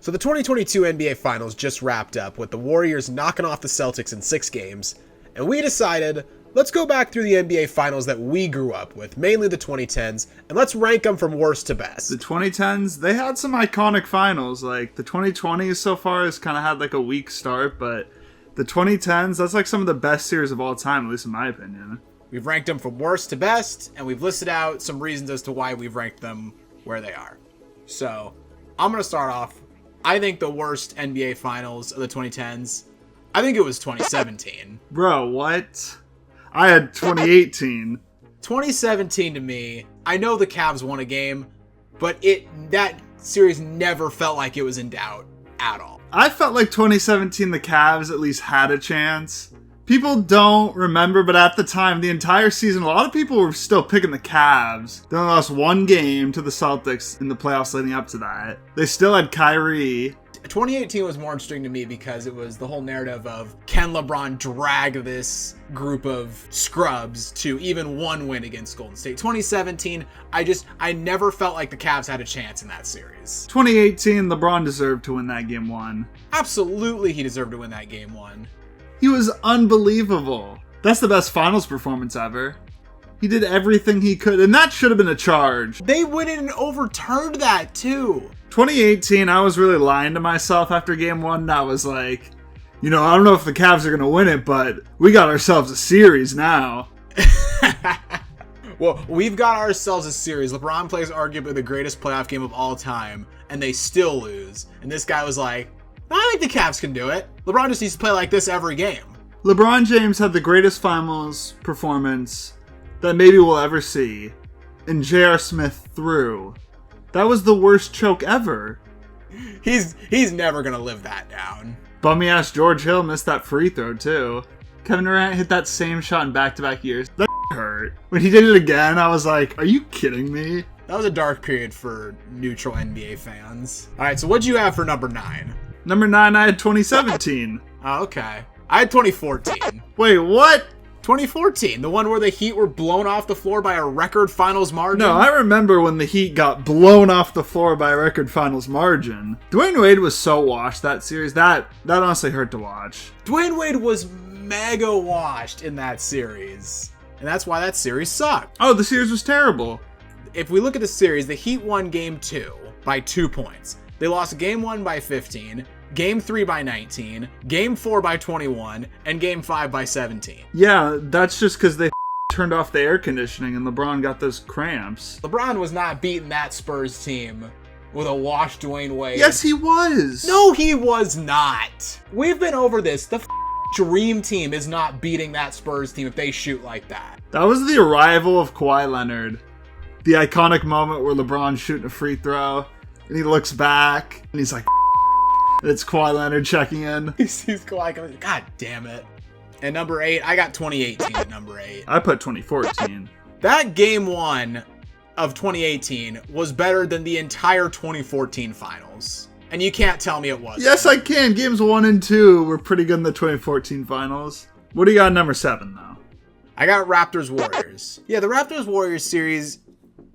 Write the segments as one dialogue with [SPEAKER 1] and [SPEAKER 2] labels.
[SPEAKER 1] So the 2022 NBA Finals just wrapped up with the Warriors knocking off the Celtics in 6 games, and we decided, let's go back through the NBA Finals that we grew up with, mainly the 2010s, and let's rank them from worst to best.
[SPEAKER 2] The 2010s, they had some iconic finals. Like, the 2020s so far has kind of had like a weak start, but the 2010s, that's like some of the best series of all time, at least in my opinion.
[SPEAKER 1] We've ranked them from worst to best, and we've listed out some reasons as to why we've ranked them where they are. So, I'm going to start off. I think the worst NBA Finals of the 2010s, I think it was 2017.
[SPEAKER 2] Bro, what? I had 2018.
[SPEAKER 1] 2017 to me, I know the Cavs won a game, but that series never felt like it was in doubt at all.
[SPEAKER 2] I felt like 2017 the Cavs at least had a chance. People don't remember, but at the time, the entire season, a lot of people were still picking the Cavs. They only lost one game to the Celtics in the playoffs leading up to that. They still had Kyrie.
[SPEAKER 1] 2018 was more interesting to me because it was the whole narrative of, can LeBron drag this group of scrubs to even one win against Golden State? 2017, I never felt like the Cavs had a chance in that series.
[SPEAKER 2] 2018, LeBron deserved to win that game 1.
[SPEAKER 1] Absolutely, he deserved to win that game 1.
[SPEAKER 2] He was unbelievable. That's the best finals performance ever. He did everything he could, and that should have been a charge.
[SPEAKER 1] They went in and overturned that, too.
[SPEAKER 2] 2018, I was really lying to myself after game 1. I was like, I don't know if the Cavs are going to win it, but we got ourselves a series now.
[SPEAKER 1] Well, we've got ourselves a series. LeBron plays arguably the greatest playoff game of all time, and they still lose. And this guy was like, I think the Cavs can do it. LeBron just needs to play like this every game.
[SPEAKER 2] LeBron James had the greatest finals performance that maybe we'll ever see. And J.R. Smith threw. That was the worst choke ever.
[SPEAKER 1] He's never going to live that down.
[SPEAKER 2] Bummy ass George Hill missed that free throw too. Kevin Durant hit that same shot in back-to-back years. That hurt. When he did it again, I was like, are you kidding me?
[SPEAKER 1] That was a dark period for neutral NBA fans. All right, so what'd you have for number 9?
[SPEAKER 2] Number 9, I had 2017.
[SPEAKER 1] Oh, okay. I had 2014.
[SPEAKER 2] Wait, what?
[SPEAKER 1] 2014, the one where the Heat were blown off the floor by a record finals margin.
[SPEAKER 2] No, I remember when the Heat got blown off the floor by a record finals margin. Dwayne Wade was so washed that series. That honestly hurt to watch.
[SPEAKER 1] Dwayne Wade was mega washed in that series. And that's why that series sucked.
[SPEAKER 2] Oh, the series was terrible.
[SPEAKER 1] If we look at the series, the Heat won game 2 by 2 points. They lost game 1 by 15, game 3 by 19, game 4 by 21, and game 5 by 17.
[SPEAKER 2] Yeah, that's just because they turned off the air conditioning and LeBron got those cramps.
[SPEAKER 1] LeBron was not beating that Spurs team with a washed Dwayne Wade.
[SPEAKER 2] Yes, he was.
[SPEAKER 1] No, he was not. We've been over this. The Dream Team is not beating that Spurs team if they shoot like that.
[SPEAKER 2] That was the arrival of Kawhi Leonard. The iconic moment where LeBron's shooting a free throw. And he looks back, and he's like, and it's Kawhi Leonard checking in.
[SPEAKER 1] He sees Kawhi coming, God damn it. And number 8, I got 2018 at number 8.
[SPEAKER 2] I put 2014.
[SPEAKER 1] That game 1 of 2018 was better than the entire 2014 finals. And you can't tell me it wasn't.
[SPEAKER 2] Yes, I can. Games 1 and 2 were pretty good in the 2014 finals. What do you got at number 7, though?
[SPEAKER 1] I got Raptors Warriors. Yeah, the Raptors Warriors series,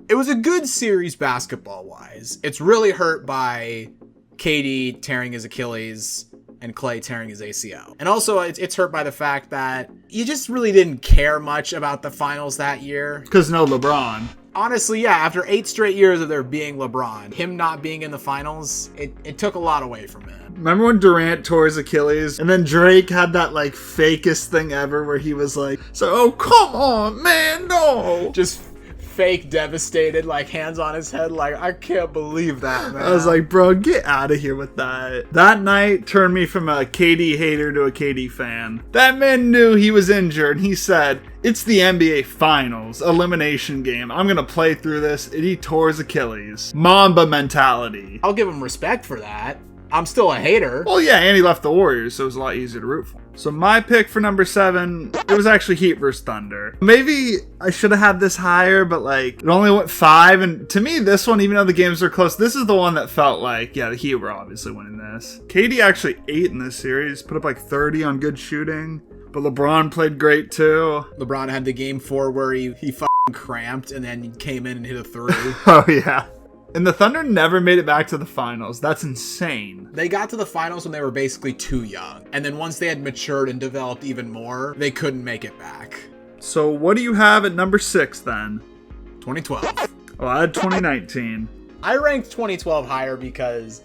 [SPEAKER 1] it was a good series basketball-wise. It's really hurt by KD tearing his Achilles and Klay tearing his ACL. And also, it's hurt by the fact that you just really didn't care much about the finals that year.
[SPEAKER 2] Because no LeBron.
[SPEAKER 1] Honestly, yeah, after 8 straight years of there being LeBron, him not being in the finals, it took a lot away from him.
[SPEAKER 2] Remember when Durant tore his Achilles? And then Drake had that, fakest thing ever where he was like, oh, come on, man, no.
[SPEAKER 1] Just fake devastated, hands on his head, I can't believe that, man.
[SPEAKER 2] I was like, bro, get out of here with that. That night turned me from a KD hater to a KD fan. That man knew he was injured, and he said, it's the NBA Finals, elimination game. I'm gonna play through this, and he tore his Achilles. Mamba mentality.
[SPEAKER 1] I'll give him respect for that. I'm still a hater.
[SPEAKER 2] Well, yeah, and he left the Warriors, so it was a lot easier to root for. So my pick for number 7, it was actually Heat vs. Thunder. Maybe I should have had this higher, but it only went 5. And to me, this one, even though the games are close, this is the one that felt like, yeah, the Heat were obviously winning this. KD actually ate in this series, put up 30 on good shooting. But LeBron played great too.
[SPEAKER 1] LeBron had the game 4 where he cramped and then came in and hit a 3.
[SPEAKER 2] Oh, yeah. And the Thunder never made it back to the finals. That's insane.
[SPEAKER 1] They got to the finals when they were basically too young. And then once they had matured and developed even more, they couldn't make it back.
[SPEAKER 2] So what do you have at number 6 then?
[SPEAKER 1] 2012.
[SPEAKER 2] Oh, I had 2019.
[SPEAKER 1] I ranked 2012 higher because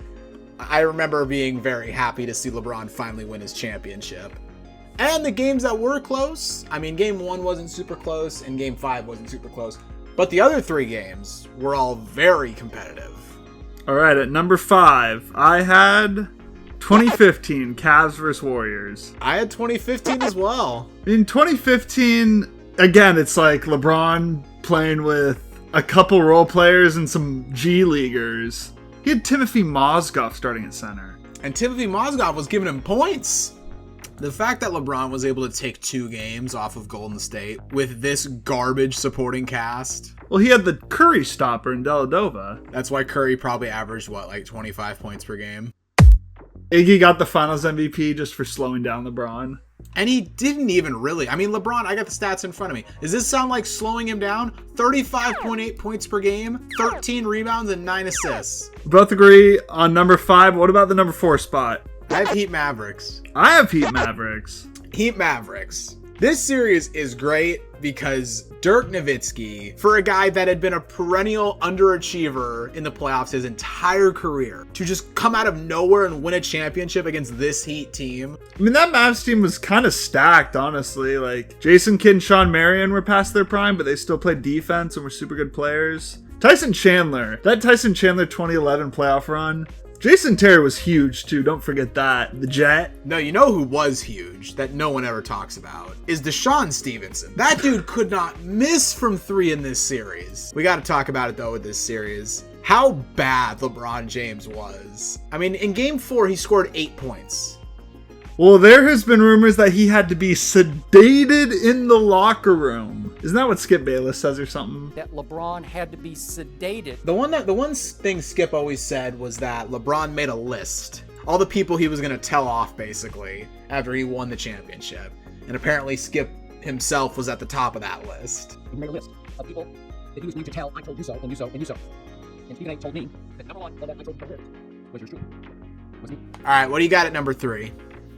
[SPEAKER 1] I remember being very happy to see LeBron finally win his championship. And the games that were close, I mean, game 1 wasn't super close and game 5 wasn't super close. But the other 3 games were all very competitive.
[SPEAKER 2] All right, at number 5, I had 2015 Cavs vs. Warriors.
[SPEAKER 1] I had 2015 as well.
[SPEAKER 2] In 2015, again, it's like LeBron playing with a couple role players and some G Leaguers. He had Timothy Mozgov starting at center.
[SPEAKER 1] And Timothy Mozgov was giving him points. The fact that LeBron was able to take 2 games off of Golden State with this garbage supporting cast.
[SPEAKER 2] Well, he had the Curry stopper in Deladova.
[SPEAKER 1] That's why Curry probably averaged, like 25 points per game.
[SPEAKER 2] Iggy got the finals MVP just for slowing down LeBron.
[SPEAKER 1] And he didn't even really. I mean, LeBron, I got the stats in front of me. Does this sound like slowing him down? 35.8 points per game, 13 rebounds, and 9 assists.
[SPEAKER 2] Both agree on number 5. What about the number 4 spot?
[SPEAKER 1] I have Heat Mavericks.
[SPEAKER 2] I have Heat Mavericks.
[SPEAKER 1] Heat Mavericks. This series is great because Dirk Nowitzki, for a guy that had been a perennial underachiever in the playoffs his entire career, to just come out of nowhere and win a championship against this Heat team.
[SPEAKER 2] I mean, that Mavs team was kind of stacked, honestly. Like, Jason Kidd and Sean Marion were past their prime, but they still played defense and were super good players. Tyson Chandler, that Tyson Chandler 2011 playoff run, Jason Terry was huge too, don't forget that. The Jet.
[SPEAKER 1] No, you know who was huge that no one ever talks about is Deshaun Stevenson. That dude could not miss from 3 in this series. We got to talk about it though with this series. How bad LeBron James was. I mean, in game 4, he scored 8 points.
[SPEAKER 2] Well, there has been rumors that he had to be sedated in the locker room. Isn't that what Skip Bayless says or something?
[SPEAKER 3] That LeBron had to be sedated.
[SPEAKER 1] The one thing Skip always said was that LeBron made a list. All the people he was going to tell off, basically, after he won the championship. And apparently Skip himself was at the top of that list.
[SPEAKER 3] He made a list of people that he was going to tell, I told you so, and you so, and you so. And Stephen A. told me that number 1 of that I told you so was your truth. Was me.
[SPEAKER 1] All right, what do you got at number 3?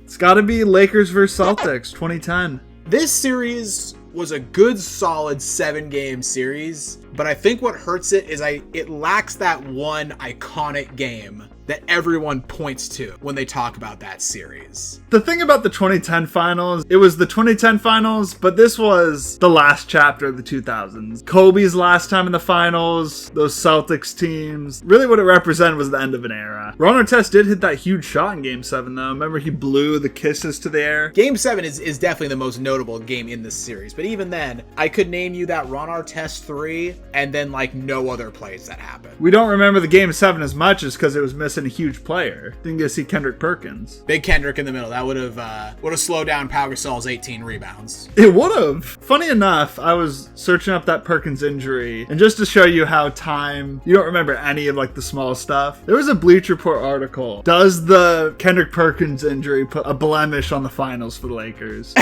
[SPEAKER 2] It's got to be Lakers vs. Celtics 2010.
[SPEAKER 1] This series was a good, solid 7-game series, but I think what hurts it is it lacks that one iconic game that everyone points to when they talk about that series.
[SPEAKER 2] The thing about the 2010 finals, it was the 2010 finals, but this was the last chapter of the 2000s. Kobe's last time in the finals, those Celtics teams. Really what it represented was the end of an era. Ron Artest did hit that huge shot in Game 7 though. Remember he blew the kisses to the air?
[SPEAKER 1] Game 7 is definitely the most notable game in this series, but even then, I could name you that Ron Artest 3 and then like no other plays that happened.
[SPEAKER 2] We don't remember the Game 7 as much as because it was missing a huge player. Didn't get to see Kendrick Perkins.
[SPEAKER 1] Big Kendrick in the middle. That would have slowed down Pau Gasol's 18 rebounds.
[SPEAKER 2] It would have. Funny enough, I was searching up that Perkins injury, and just to show you how you don't remember any of like the small stuff, there was a Bleacher Report article. Does the Kendrick Perkins injury put a blemish on the finals for the Lakers?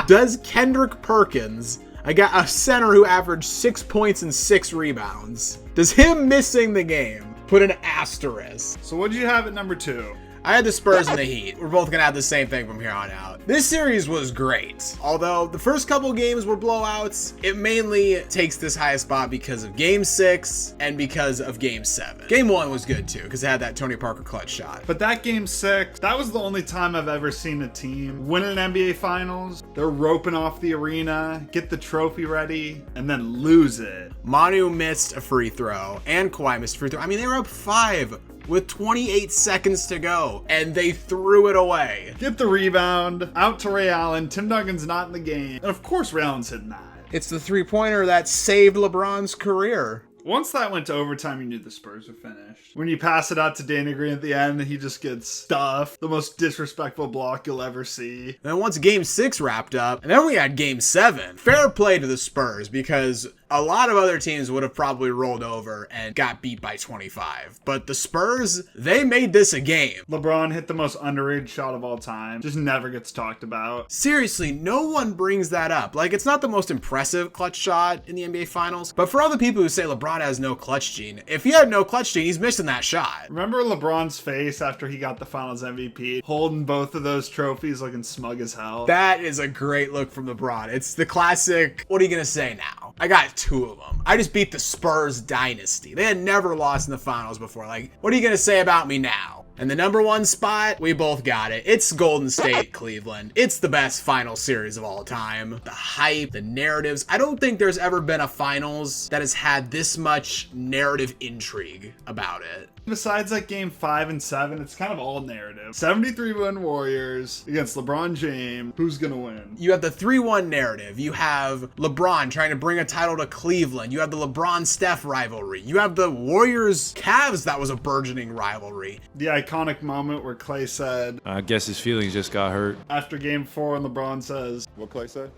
[SPEAKER 1] Does Kendrick Perkins, a center who averaged 6 points and 6 rebounds, does him missing the game put an asterisk?
[SPEAKER 2] So what did you have at number 2?
[SPEAKER 1] I had the Spurs and the Heat. We're both going to have the same thing from here on out. This series was great. Although the first couple games were blowouts, it mainly takes this highest spot because of Game 6 and because of Game 7. Game 1 was good too because it had that Tony Parker clutch shot.
[SPEAKER 2] But that Game 6, that was the only time I've ever seen a team win an NBA Finals. They're roping off the arena, get the trophy ready, and then lose it.
[SPEAKER 1] Manu missed a free throw and Kawhi missed a free throw. I mean, they were up 5 with 28 seconds to go, and they threw it away.
[SPEAKER 2] Get the rebound, out to Ray Allen. Tim Duncan's not in the game. And of course, Ray Allen's hitting that.
[SPEAKER 1] It's the three-pointer that saved LeBron's career.
[SPEAKER 2] Once that went to overtime, you knew the Spurs were finished. When you pass it out to Danny Green at the end, he just gets stuffed. The most disrespectful block you'll ever see.
[SPEAKER 1] And then once Game 6 wrapped up, and then we had Game 7. Fair play to the Spurs, because A lot of other teams would have probably rolled over and got beat by 25. But the Spurs, they made this a game.
[SPEAKER 2] LeBron hit the most underrated shot of all time. Just never gets talked about.
[SPEAKER 1] Seriously, no one brings that up. Like, it's not the most impressive clutch shot in the NBA Finals. But for all the people who say LeBron has no clutch gene, if he had no clutch gene, he's missing that shot.
[SPEAKER 2] Remember LeBron's face after he got the Finals MVP, holding both of those trophies looking smug as hell?
[SPEAKER 1] That is a great look from LeBron. It's the classic, what are you going to say now? I got 2 of them. I just beat the Spurs dynasty. They had never lost in the finals before. Like, what are you going to say about me now? And the number 1 spot, we both got it. It's Golden State, Cleveland. It's the best final series of all time. The hype, the narratives. I don't think there's ever been a finals that has had this much narrative intrigue about it.
[SPEAKER 2] Besides like game 5 and 7, it's kind of all narrative. 73-win Warriors against LeBron James. Who's gonna win?
[SPEAKER 1] You have the 3-1 narrative. You have LeBron trying to bring a title to Cleveland. You have the LeBron-Steph rivalry. You have the Warriors-Cavs that was a burgeoning rivalry.
[SPEAKER 2] The iconic moment where Clay said,
[SPEAKER 4] I guess his feelings just got hurt.
[SPEAKER 2] after game 4, and LeBron says,
[SPEAKER 5] What Clay said?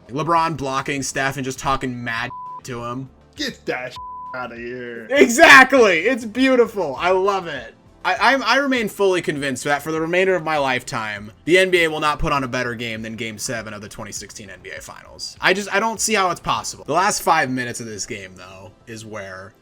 [SPEAKER 1] LeBron blocking Steph and just talking mad to him.
[SPEAKER 2] get that out of here.
[SPEAKER 1] Exactly. It's beautiful. I love it. I remain fully convinced that for the remainder of my lifetime, the NBA will not put on a better game than Game 7 of the 2016 NBA Finals. I don't see how it's possible. The last 5 minutes of this game, though, is where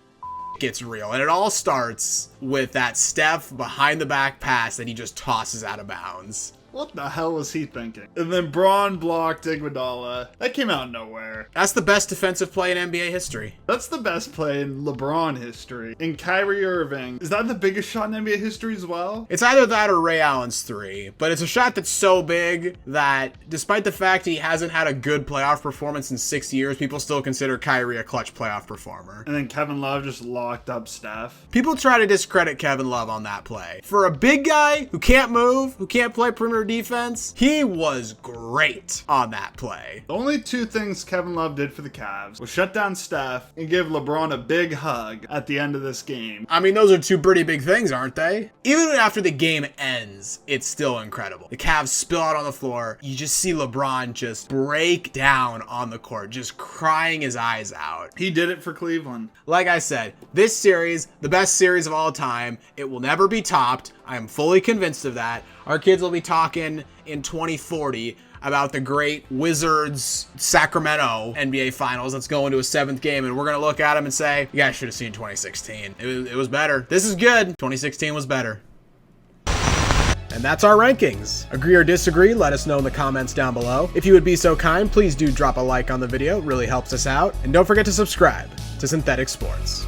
[SPEAKER 1] it gets real. And it all starts with that Steph behind the back pass that he just tosses out of bounds.
[SPEAKER 2] What the hell was he thinking? And then Braun blocked Iguodala. That came out of nowhere.
[SPEAKER 1] That's the best defensive play in NBA history.
[SPEAKER 2] That's the best play in LeBron history. And Kyrie Irving. Is that the biggest shot in NBA history as well?
[SPEAKER 1] It's either that or Ray Allen's 3, but it's a shot that's so big that despite the fact he hasn't had a good playoff performance in 6 years, people still consider Kyrie a clutch playoff performer.
[SPEAKER 2] And then Kevin Love just locked up Steph.
[SPEAKER 1] People try to discredit Kevin Love on that play. For a big guy who can't move, who can't play perimeter defense, he was great on that play.
[SPEAKER 2] The only 2 things Kevin Love did for the Cavs was shut down Steph and give LeBron a big hug at the end of this game.
[SPEAKER 1] I mean, those are 2 pretty big things, aren't they? Even after the game ends, it's still incredible. The Cavs spill out on the floor. You just see LeBron just break down on the court, just crying his eyes out.
[SPEAKER 2] He did it for Cleveland.
[SPEAKER 1] Like I said, this series, the best series of all time, it will never be topped. I am fully convinced of that. Our kids will be talking in 2040 about the great Wizards Sacramento NBA Finals that's going to a 7th game, and we're going to look at them and say, you guys should have seen 2016. It was better. This is good. 2016 was better. And that's our rankings. Agree or disagree, let us know in the comments down below. If you would be so kind, please do drop a like on the video. It really helps us out. And don't forget to subscribe to Synthetic Sports.